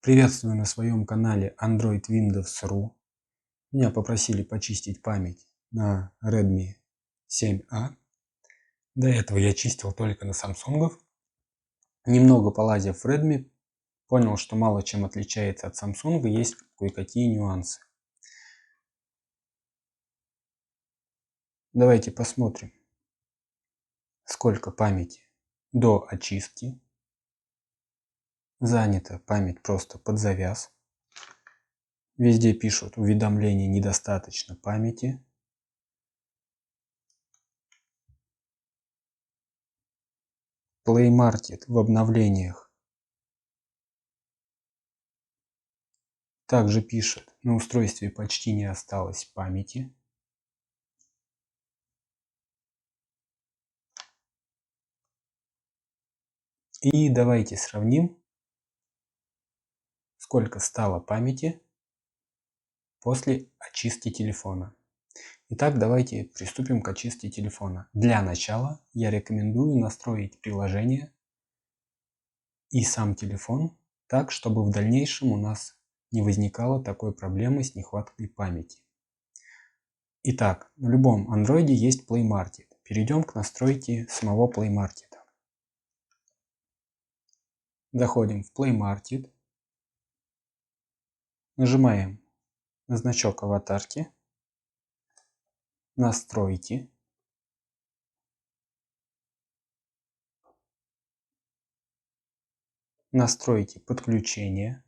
Приветствую на своем канале Android Windows.ru. Меня попросили почистить память на Redmi 7A. До этого я чистил только на Samsung. Немного полазив в Redmi, понял, что мало чем отличается от Samsung, есть кое-какие нюансы. Давайте посмотрим, сколько памяти до очистки. Занята память просто под завяз. Везде пишут уведомления недостаточно памяти. Play Market в обновлениях также пишет, на устройстве почти не осталось памяти. И давайте сравним, сколько стало памяти после очистки телефона. Итак, давайте приступим к очистке телефона. Для начала я рекомендую настроить приложение и сам телефон так, чтобы в дальнейшем у нас не возникало такой проблемы с нехваткой памяти. Итак, на любом Android есть Play Market. Перейдем к настройке самого Play Market. Заходим в Play Market, нажимаем на значок аватарки, настройки, настройки подключения.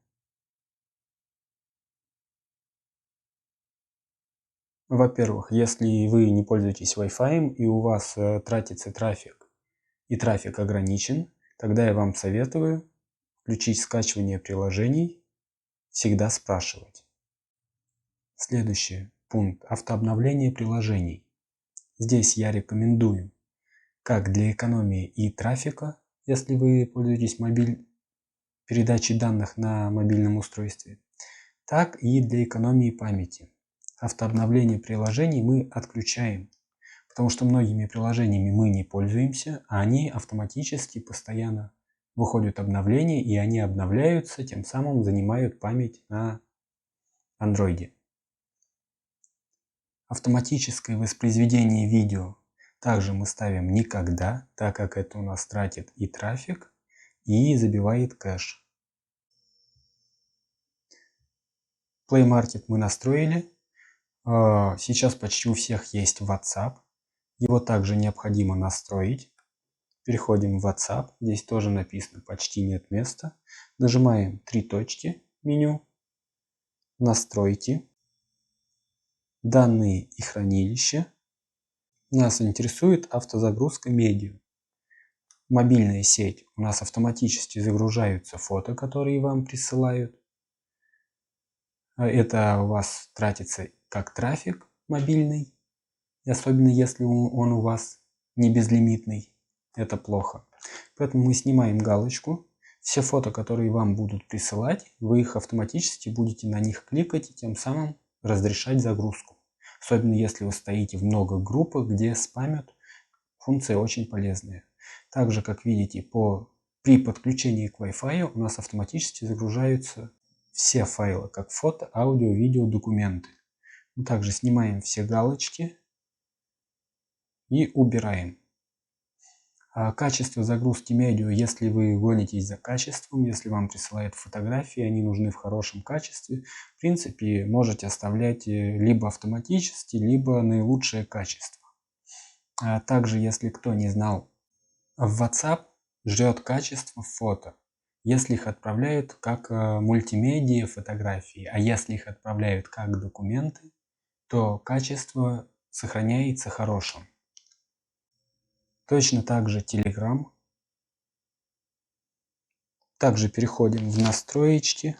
Во-первых, если вы не пользуетесь Wi-Fi и у вас тратится трафик и трафик ограничен, тогда я вам советую включить скачивание приложений, всегда спрашивать. Следующий пункт – автообновление приложений. Здесь я рекомендую, как для экономии и трафика, если вы пользуетесь передачей данных на мобильном устройстве, так и для экономии памяти. Автообновление приложений мы отключаем, потому что многими приложениями мы не пользуемся, а они автоматически постоянно выходят обновления, и они обновляются, тем самым занимают память на Android. Автоматическое воспроизведение видео также мы ставим никогда, так как это у нас тратит и трафик, и забивает кэш. Play Market мы настроили. Сейчас почти у всех есть WhatsApp. Его также необходимо настроить. Переходим в WhatsApp. Здесь тоже написано «Почти нет места». Нажимаем три точки в меню. Настройки. Данные и хранилище. Нас интересует автозагрузка медиа. Мобильная сеть. У нас автоматически загружаются фото, которые вам присылают. Это у вас тратится как трафик мобильный, особенно если он у вас не безлимитный. Это плохо. Поэтому мы снимаем галочку. Все фото, которые вам будут присылать, вы их автоматически будете на них кликать и тем самым разрешать загрузку. Особенно если вы стоите в много группах, где спамят. Функция очень полезная. Также, как видите, при подключении к Wi-Fi у нас автоматически загружаются все файлы, как фото, аудио, видео, документы. Мы также снимаем все галочки и убираем. Качество загрузки медиа, если вы гонитесь за качеством, если вам присылают фотографии, они нужны в хорошем качестве, в принципе, можете оставлять либо автоматически, либо наилучшее качество. Также, если кто не знал, в WhatsApp ждет качество фото, если их отправляют как мультимедиа фотографии, а если их отправляют как документы, то качество сохраняется хорошим. Точно так же Telegram. Также переходим в настроечки.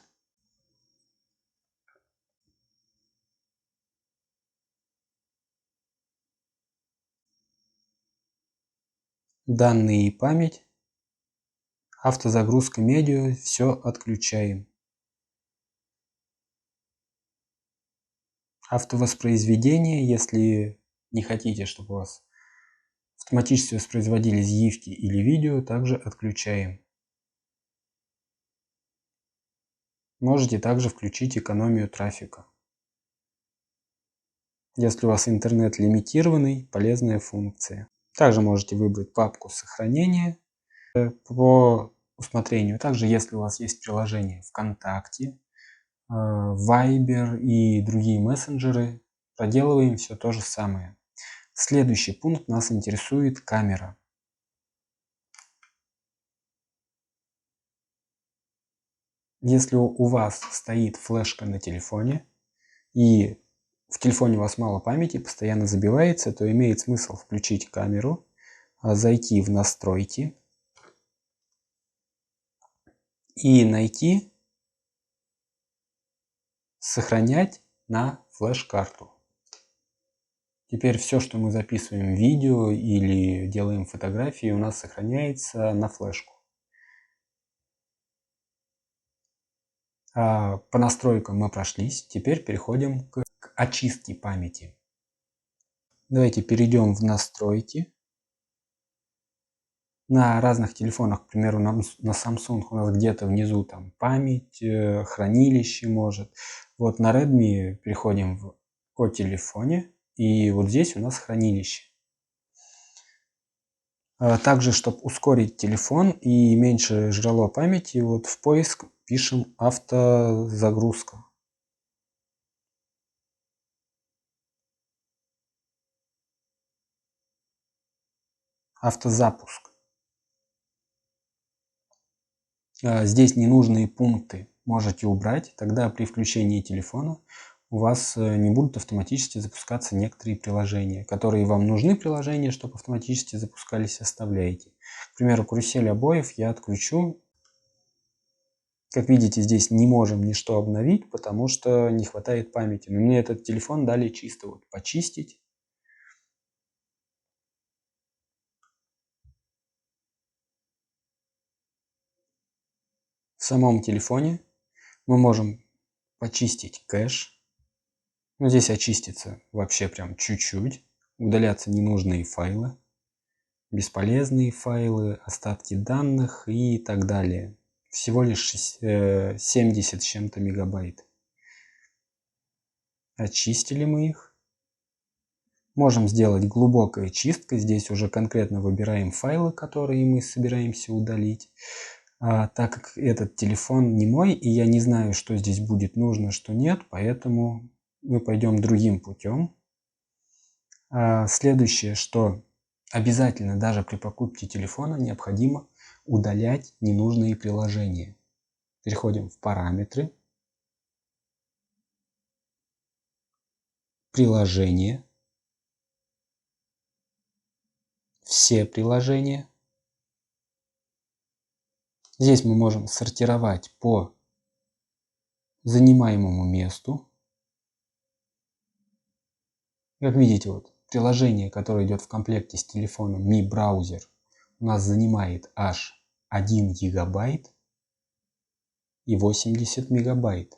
Данные и память. Автозагрузка медиа. Все отключаем. Автовоспроизведение, если не хотите, чтобы у вас автоматически воспроизводились гифки или видео, также отключаем. Можете также включить экономию трафика. Если у вас интернет лимитированный, полезная функция. Также можете выбрать папку сохранения по усмотрению. Также, если у вас есть приложение ВКонтакте, Viber и другие мессенджеры, проделываем все то же самое. Следующий пункт нас интересует камера. Если у вас стоит флешка на телефоне и в телефоне у вас мало памяти, постоянно забивается, то имеет смысл включить камеру, зайти в настройки и найти «Сохранять на флеш-карту». Теперь все, что мы записываем видео или делаем фотографии, у нас сохраняется на флешку. По настройкам мы прошлись, теперь переходим к очистке памяти. Давайте перейдем в настройки. На разных телефонах, к примеру, на Samsung у нас где-то внизу там память, хранилище может. Вот на Redmi переходим о телефоне, и вот здесь у нас хранилище. Также, чтобы ускорить телефон и меньше жрало памяти, вот в поиск пишем автозагрузка. Автозапуск. Здесь ненужные пункты можете убрать, тогда при включении телефона у вас не будут автоматически запускаться некоторые приложения, которые вам нужны приложения, чтобы автоматически запускались, оставляете. К примеру, карусель обоев я отключу. Как видите, здесь не можем ничто обновить, потому что не хватает памяти. Но мне этот телефон дали чисто вот почистить. В самом телефоне мы можем почистить кэш. Но здесь очистится вообще прям чуть-чуть. Удалятся ненужные файлы, бесполезные файлы, остатки данных и так далее. Всего лишь 70 с чем-то мегабайт. Очистили мы их. Можем сделать глубокая чистка. Здесь уже конкретно выбираем файлы, которые мы собираемся удалить. Так как этот телефон не мой, и я не знаю, что здесь будет нужно, что нет, поэтому мы пойдем другим путем. Следующее, что обязательно даже при покупке телефона необходимо удалять ненужные приложения. Переходим в параметры, приложения, все приложения. Здесь мы можем сортировать по занимаемому месту. Как видите, вот приложение, которое идет в комплекте с телефоном Mi Browser, у нас занимает аж 1 гигабайт и 80 мегабайт.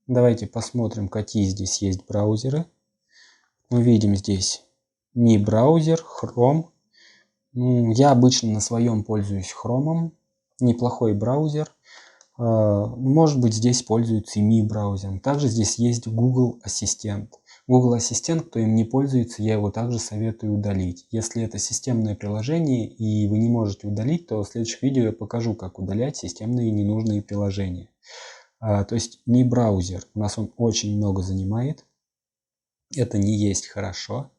Давайте посмотрим, какие здесь есть браузеры. Мы видим здесь Mi Browser, Chrome. Я обычно на своем пользуюсь Chrome. Неплохой браузер. Может быть, здесь пользуются и Mi браузером. Также здесь есть Google Ассистент. Google Ассистент, кто им не пользуется, я его также советую удалить. Если это системное приложение и вы не можете удалить, то в следующих видео я покажу, как удалять системные ненужные приложения. То есть Mi браузер, у нас он очень много занимает. Это не есть хорошо.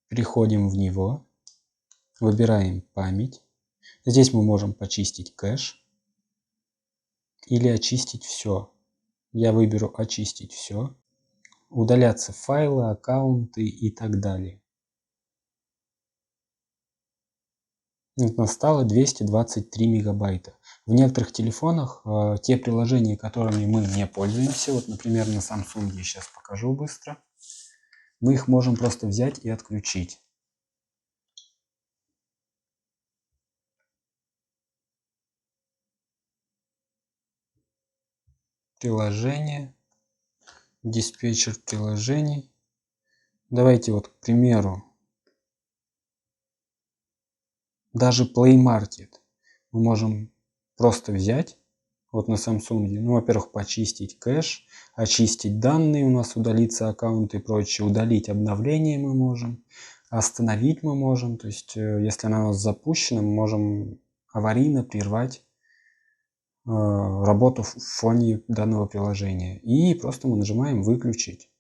Переходим в него. Выбираем память. Здесь мы можем почистить кэш или очистить все. Я выберу очистить все. Удалятся файлы, аккаунты и так далее. У нас стало 223 мегабайта. В некоторых телефонах те приложения, которыми мы не пользуемся, вот, например, на Samsung, я сейчас покажу быстро, мы их можем просто взять и отключить. Приложение, диспетчер приложений. Давайте вот, к примеру, даже Play Market мы можем просто взять, вот на Samsung, ну, во-первых, почистить кэш, очистить данные, у нас удалится аккаунт и прочее, удалить обновления мы можем, остановить мы можем, то есть, если она у нас запущена, мы можем аварийно прервать работу в фоне данного приложения. И просто мы нажимаем «Выключить».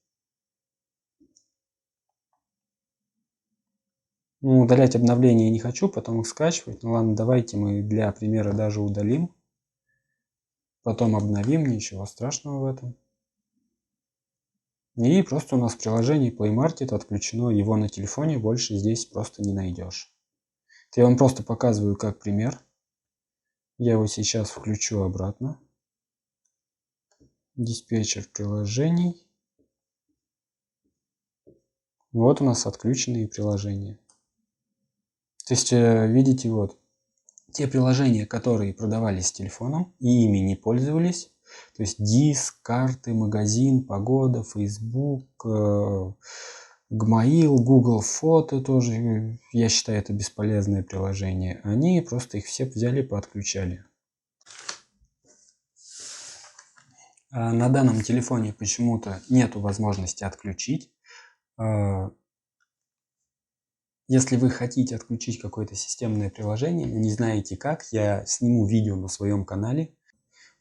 Ну, удалять обновления я не хочу, потом их скачивать. Ну ладно, давайте мы для примера даже удалим. Потом обновим, ничего страшного в этом. И просто у нас в приложении Play Market отключено, его на телефоне больше здесь просто не найдешь. Я вам просто показываю как пример. Я его сейчас включу обратно. Диспетчер приложений. Вот у нас отключенные приложения. То есть, видите, вот, те приложения, которые продавались с телефоном и ими не пользовались, то есть диск, карты, магазин, погода, Facebook, Gmail, Google Фото тоже, я считаю, это бесполезное приложение. Они просто их все взяли, поотключали. На данном телефоне почему-то нету возможности отключить. Если вы хотите отключить какое-то системное приложение, но не знаете как, я сниму видео на своем канале.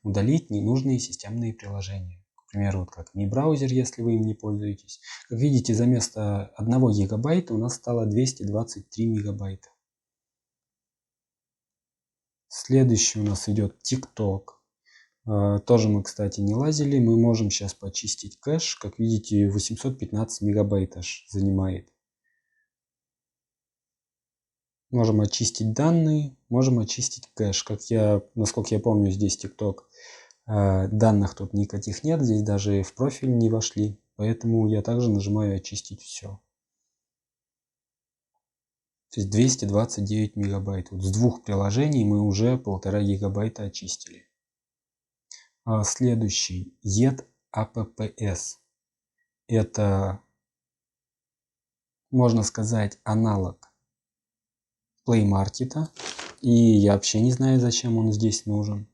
Удалить ненужные системные приложения. К примеру, вот как Mi браузер, если вы им не пользуетесь. Как видите, за место 1 гигабайта у нас стало 223 мегабайта. Следующий у нас идет TikTok. Тоже мы, кстати, не лазили. Мы можем сейчас почистить кэш. Как видите, 815 мегабайт аж занимает. Можем очистить данные, можем очистить кэш. Насколько я помню, здесь TikTok данных тут никаких нет, здесь даже в профиль не вошли, поэтому я также нажимаю очистить все. То есть 229 мегабайт. Вот с двух приложений мы уже 1,5 гигабайта очистили. Следующий ZApps. Это, можно сказать, аналог Play Market. И я вообще не знаю, зачем он здесь нужен.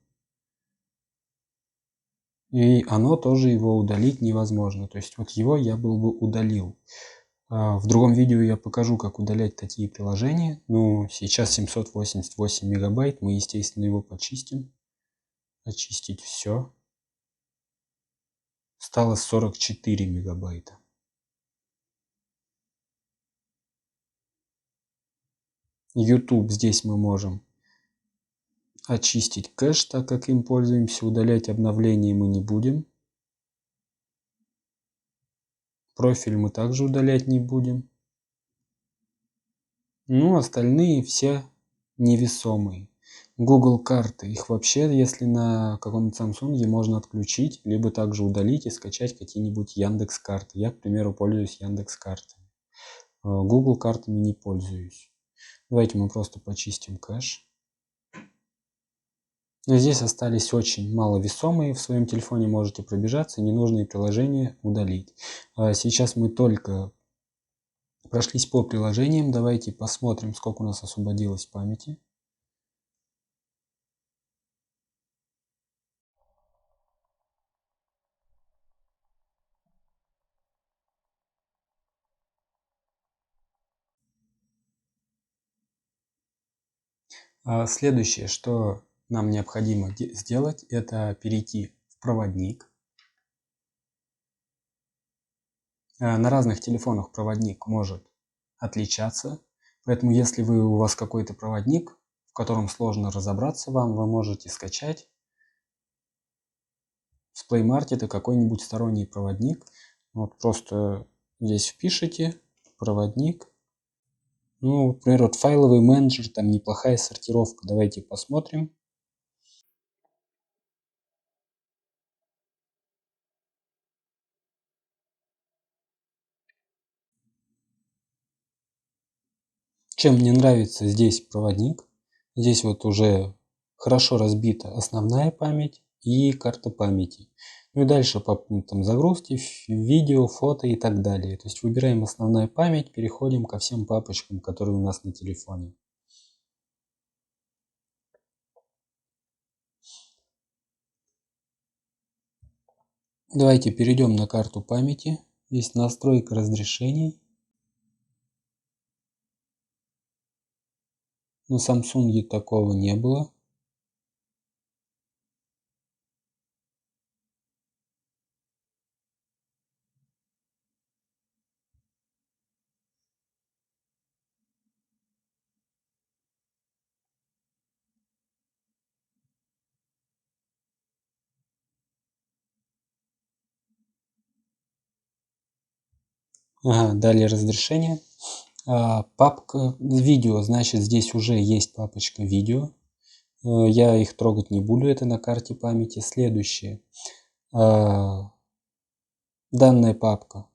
И оно тоже, его удалить невозможно. То есть вот его я бы удалил. В другом видео я покажу, как удалять такие приложения. Но сейчас 788 мегабайт. Мы, естественно, его почистим. Очистить все. Стало 44 мегабайта. YouTube здесь мы можем очистить кэш, так как им пользуемся. Удалять обновления мы не будем. Профиль мы также удалять не будем. Ну, остальные все невесомые. Google карты, их вообще, если на каком-нибудь Samsung, можно отключить, либо также удалить и скачать какие-нибудь Яндекс карты. Я, к примеру, пользуюсь Яндекс картами. Google картами не пользуюсь. Давайте мы просто почистим кэш. Но здесь остались очень маловесомые. В своем телефоне можете пробежаться, ненужные приложения удалить. Сейчас мы только прошлись по приложениям. Давайте посмотрим, сколько у нас освободилось памяти. Следующее, что нам необходимо сделать, это перейти в проводник. На разных телефонах проводник может отличаться, поэтому если у вас какой-то проводник, в котором сложно разобраться вам, вы можете скачать с Play Market какой-нибудь сторонний проводник. Вот просто здесь впишите проводник. Ну, например, вот файловый менеджер, там неплохая сортировка. Давайте посмотрим. Чем мне нравится здесь проводник, здесь вот уже хорошо разбита основная память и карта памяти. Ну и дальше по пунктам загрузки, видео, фото и так далее. То есть выбираем основная память, переходим ко всем папочкам, которые у нас на телефоне. Давайте перейдем на карту памяти. Есть настройка разрешений. На Samsung такого не было. Ага, далее разрешение. Папка видео, значит, здесь уже есть папочка видео. Я их трогать не буду, это на карте памяти. Следующее. Данная папка.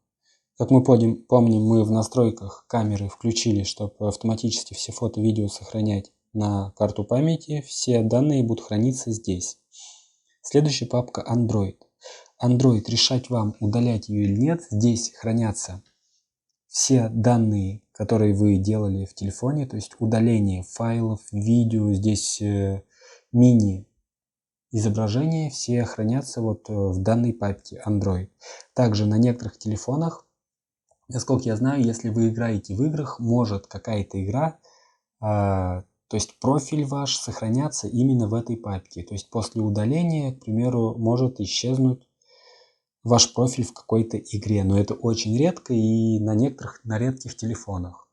Как мы помним, мы в настройках камеры включили, чтобы автоматически все фото и видео сохранять на карту памяти. Все данные будут храниться здесь. Следующая папка Android. Android, решать вам, удалять ее или нет. Здесь хранятся все данные, которые вы делали в телефоне, то есть удаление файлов, видео, здесь мини изображения, все хранятся вот в данной папке Android. Также на некоторых телефонах, насколько я знаю, если вы играете в играх, может какая-то игра, то есть профиль ваш сохраняться именно в этой папке. То есть после удаления, к примеру, может исчезнуть ваш профиль в какой-то игре, но это очень редко и на редких телефонах.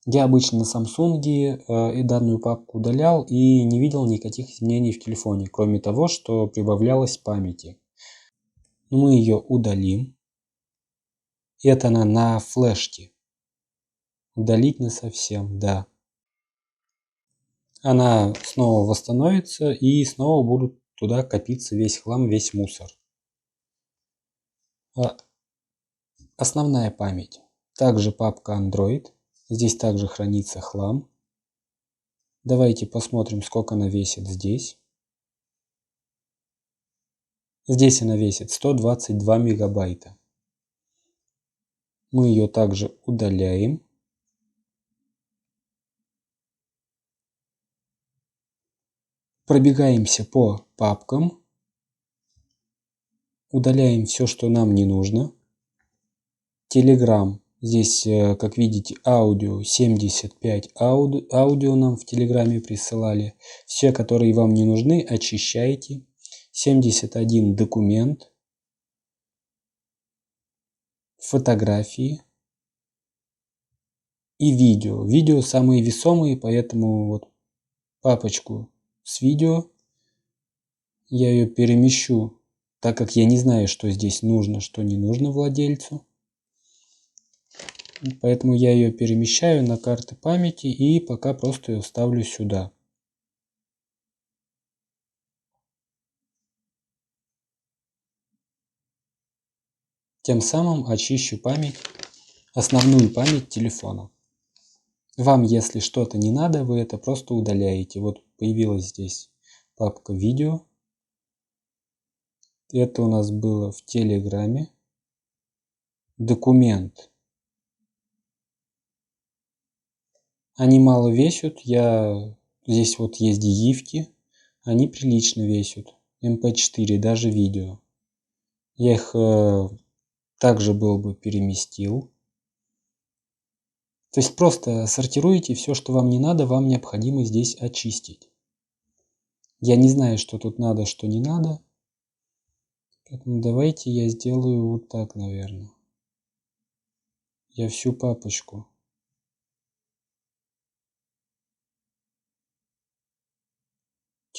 Я обычно на Samsung и данную папку удалял и не видел никаких изменений в телефоне, кроме того, что прибавлялось памяти. Мы ее удалим. Это она на флешке. Удалить насовсем, да. Она снова восстановится и снова будут туда копиться весь хлам, весь мусор. Основная память. Также папка Android. Здесь также хранится хлам. Давайте посмотрим, сколько она весит здесь. Здесь она весит 122 мегабайта. Мы ее также удаляем. Пробегаемся по папкам. Удаляем все, что нам не нужно. Telegram. Здесь, как видите, аудио 75 аудио нам в Телеграме присылали. Все, которые вам не нужны, очищайте. 71 документ. Фотографии. И видео. Видео самые весомые, поэтому вот папочку с видео я ее перемещу, так как я не знаю, что здесь нужно, что не нужно владельцу. Поэтому я ее перемещаю на карты памяти и пока просто ее ставлю сюда. Тем самым очищу память, основную память телефона. Вам, если что-то не надо, вы это просто удаляете. Вот появилась здесь папка видео. Это у нас было в Телеграме. Документ. Они мало весят. Здесь вот есть гифки. Они прилично весят. MP4, даже видео. Я их также был бы переместил. То есть просто сортируете все, что вам не надо, вам необходимо здесь очистить. Я не знаю, что тут надо, что не надо. Поэтому давайте я сделаю вот так, наверное. Я всю папочку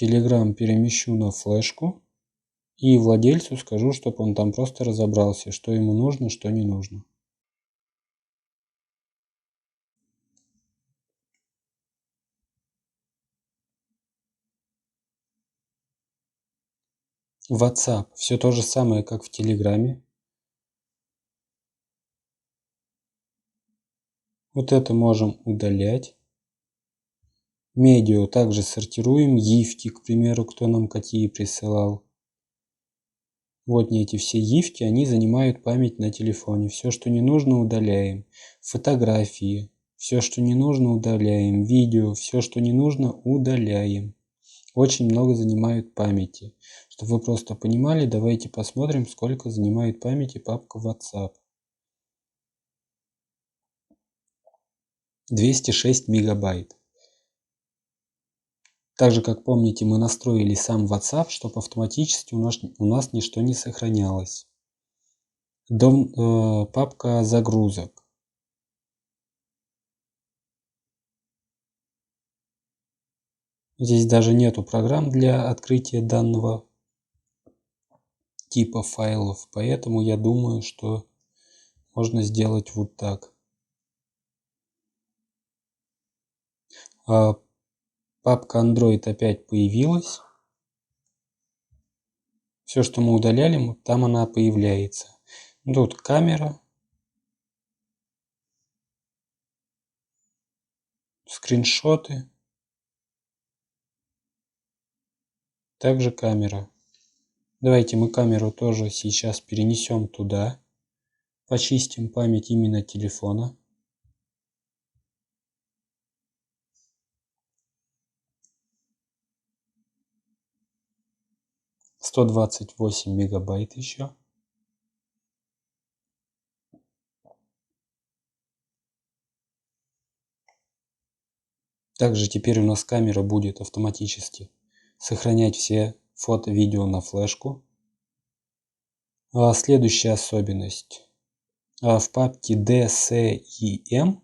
Telegram перемещу на флешку. И владельцу скажу, чтобы он там просто разобрался, что ему нужно, что не нужно. WhatsApp. Все то же самое, как в Телеграме. Вот это можем удалять. Медиа также сортируем. Гифки, к примеру, кто нам какие присылал. Вот эти все гифки, они занимают память на телефоне. Все, что не нужно, удаляем. Фотографии. Все, что не нужно, удаляем. Видео. Все, что не нужно, удаляем. очень много занимают памяти. Чтобы вы просто понимали, давайте посмотрим, сколько занимает памяти папка WhatsApp. 206 мегабайт. Также, как помните, мы настроили сам WhatsApp, чтобы автоматически у нас ничто не сохранялось. Папка загрузок. Здесь даже нету программ для открытия данного типа файлов, поэтому я думаю, что можно сделать вот так. Папка Android опять появилась. Все, что мы удаляли, там она появляется. Тут камера, скриншоты, также камера. Давайте мы камеру тоже сейчас перенесем туда. Почистим память именно телефона. — 128 мегабайт еще. Также теперь у нас камера будет автоматически сохранять все фото, видео на флешку. Следующая особенность. В папке DCIM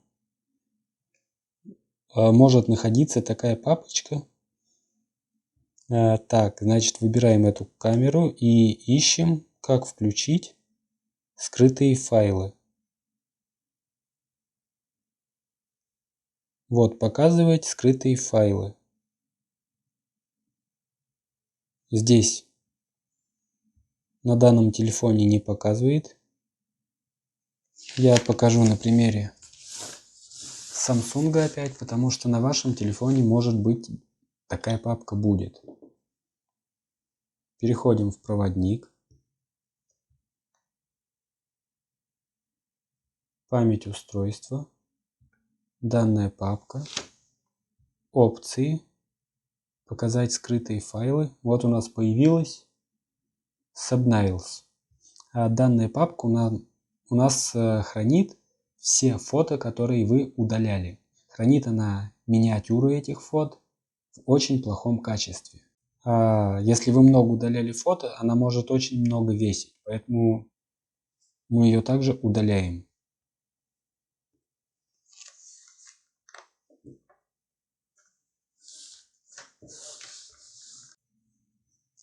может находиться такая папочка. Так, значит, выбираем эту камеру и ищем, как включить скрытые файлы. Вот, показывать скрытые файлы. Здесь на данном телефоне не показывает. Я покажу на примере Samsung опять, потому что на вашем телефоне может быть такая папка будет. Переходим в проводник. Память устройства. Данная папка. Опции. Показать скрытые файлы. Вот у нас появилась Subnails. Данная папка у нас хранит все фото, которые вы удаляли. Хранит она миниатюры этих фото в очень плохом качестве. Если вы много удаляли фото, она может очень много весить, поэтому мы ее также удаляем.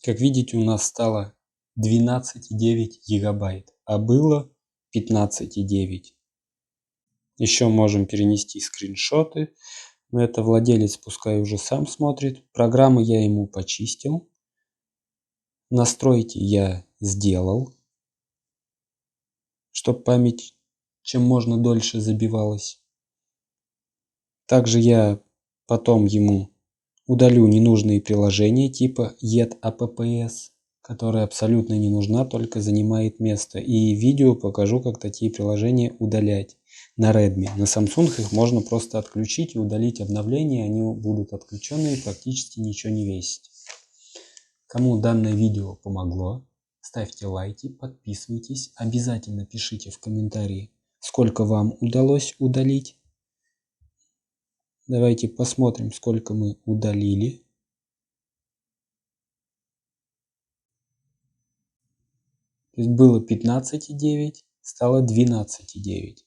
Как видите, у нас стало 12,9 гигабайт, а было 15,9. Еще можем перенести скриншоты, но это владелец пускай уже сам смотрит. Программы я ему почистил. Настройки я сделал, чтобы память чем можно дольше забивалась. Также я потом ему удалю ненужные приложения типа ETAPPS, которая абсолютно не нужна, только занимает место. И видео покажу, как такие приложения удалять на Redmi. На Samsung их можно просто отключить и удалить обновления, они будут отключенные, практически ничего не весить. Кому данное видео помогло, ставьте лайки, подписывайтесь, обязательно пишите в комментарии, сколько вам удалось удалить. Давайте посмотрим, сколько мы удалили. То есть было 15,9, стало 12,9.